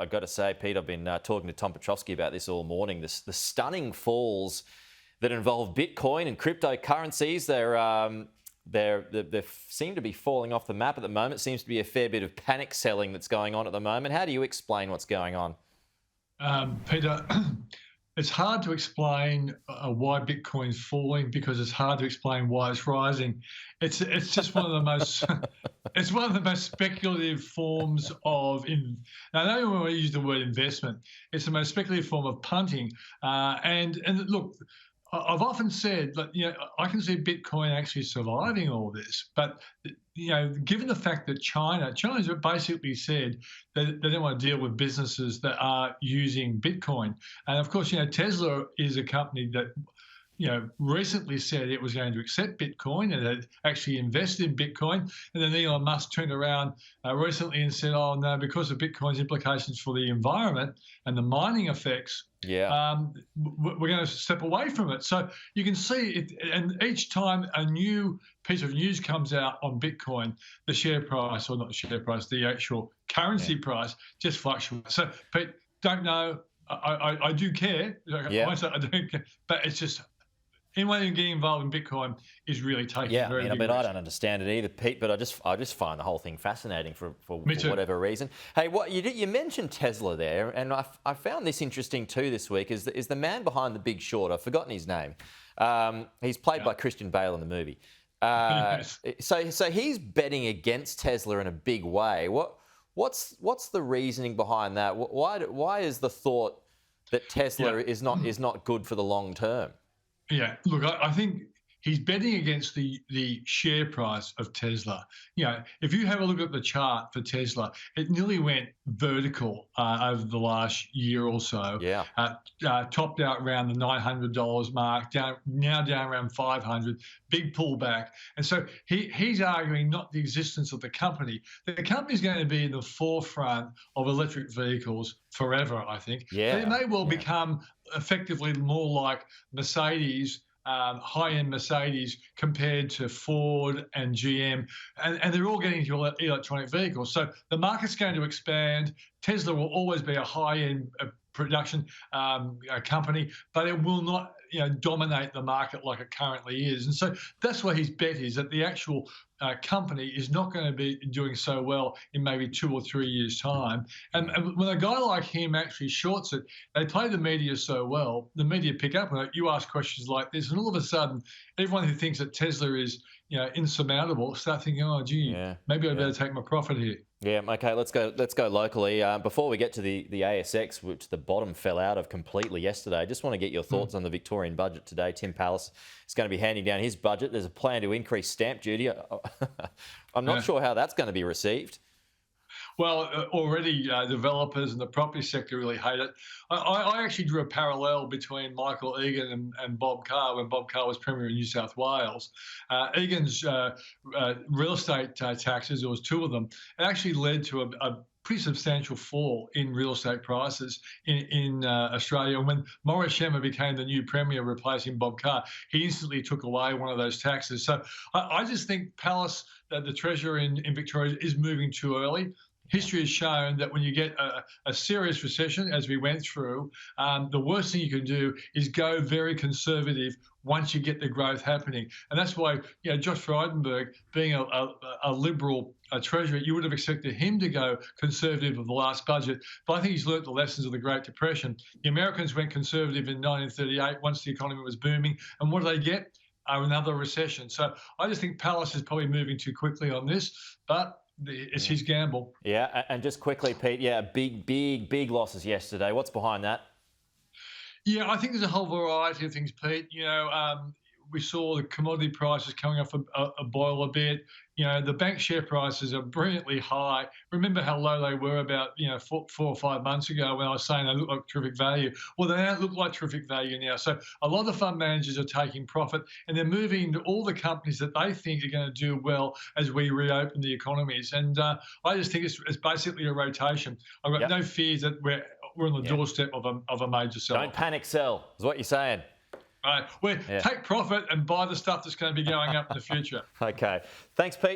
I've got to say, Pete, I've been talking to Tom Petrovsky about this all morning. The stunning falls that involve Bitcoin and cryptocurrencies, they seem to be falling off the map at the moment. Seems to be a fair bit of panic selling that's going on at the moment. How do you explain what's going on? Peter, it's hard to explain why Bitcoin's falling because it's hard to explain why it's rising. It's just one of the most it's one of the most speculative forms of. Now, I know when we use the word investment, it's the most speculative form of punting. And look, I've often said that I can see Bitcoin actually surviving all this, but given the fact that China's basically said that they don't want to deal with businesses that are using Bitcoin, and of course Tesla is a company that recently said it was going to accept Bitcoin and had actually invested in Bitcoin. And then Elon Musk turned around recently and said, oh, no, because of Bitcoin's implications for the environment and the mining effects, we're going to step away from it. So you can see it. And each time a new piece of news comes out on Bitcoin, the share price, or not the share price, the actual currency price just fluctuates. So, Pete, don't know. I do care. I won't say I don't care, but it's just anyone who getting involved in Bitcoin is really taking very big risk. I don't understand it either, Pete. But I just find the whole thing fascinating for whatever reason. Hey, what you mentioned Tesla there, and I found this interesting too this week. Is the man behind the Big Short? I've forgotten his name. He's played by Christian Bale in the movie. So he's betting against Tesla in a big way. What's the reasoning behind that? Why is the thought that Tesla is not good for the long term? Yeah, look, I think he's betting against the share price of Tesla. If you have a look at the chart for Tesla, it nearly went vertical over the last year or so. Yeah. Topped out around the $900 mark, now down around $500, big pullback. And so he's arguing not the existence of the company. The company's going to be in the forefront of electric vehicles forever, I think. Yeah. They may well become effectively more like Mercedes, high-end Mercedes compared to Ford and GM, and they're all getting into electronic vehicles. So the market's going to expand. Tesla will always be a high-end production company, but it will not dominate the market like it currently is. And so that's what his bet is, that the actual company is not going to be doing so well in maybe 2 or 3 years' time. And when a guy like him actually shorts it, they play the media so well, the media pick up on it. You ask questions like this, and all of a sudden, everyone who thinks that Tesla is insurmountable start thinking, oh, gee, maybe I better take my profit here. Yeah, okay, let's go locally. Before we get to the ASX, which the bottom fell out of completely yesterday, I just want to get your thoughts on the Victorian budget today. Tim Pallas is going to be handing down his budget. There's a plan to increase stamp duty. I'm not sure how that's going to be received. Well, already developers and the property sector really hate it. I actually drew a parallel between Michael Egan and Bob Carr when Bob Carr was Premier in New South Wales. Egan's real estate taxes, there was 2 of them, it actually led to a pretty substantial fall in real estate prices in Australia. And when Maurice Schemmer became the new Premier replacing Bob Carr, he instantly took away one of those taxes. So I just think Pallas, the Treasurer in Victoria, is moving too early. History has shown that when you get a serious recession, as we went through, the worst thing you can do is go very conservative once you get the growth happening. And that's why, Josh Frydenberg, being a Liberal Treasurer, you would have expected him to go conservative of the last budget. But I think he's learnt the lessons of the Great Depression. The Americans went conservative in 1938 once the economy was booming. And what do they get? Another recession. So I just think Pallas is probably moving too quickly on this. But it's his gamble. Yeah, and just quickly, Pete, big losses yesterday. What's behind that? Yeah, I think there's a whole variety of things, Pete. We saw the commodity prices coming off a boil a bit. The bank share prices are brilliantly high. Remember how low they were about 4 or 5 months ago when I was saying they look like terrific value. Well, they don't look like terrific value now. So a lot of fund managers are taking profit, and they're moving to all the companies that they think are going to do well as we reopen the economies. And I just think it's basically a rotation. I've got no fears that we're on the doorstep of a major sell. Don't panic sell, is what you're saying. Right. Take profit and buy the stuff that's going to be going up in the future. Okay. Thanks, Pete.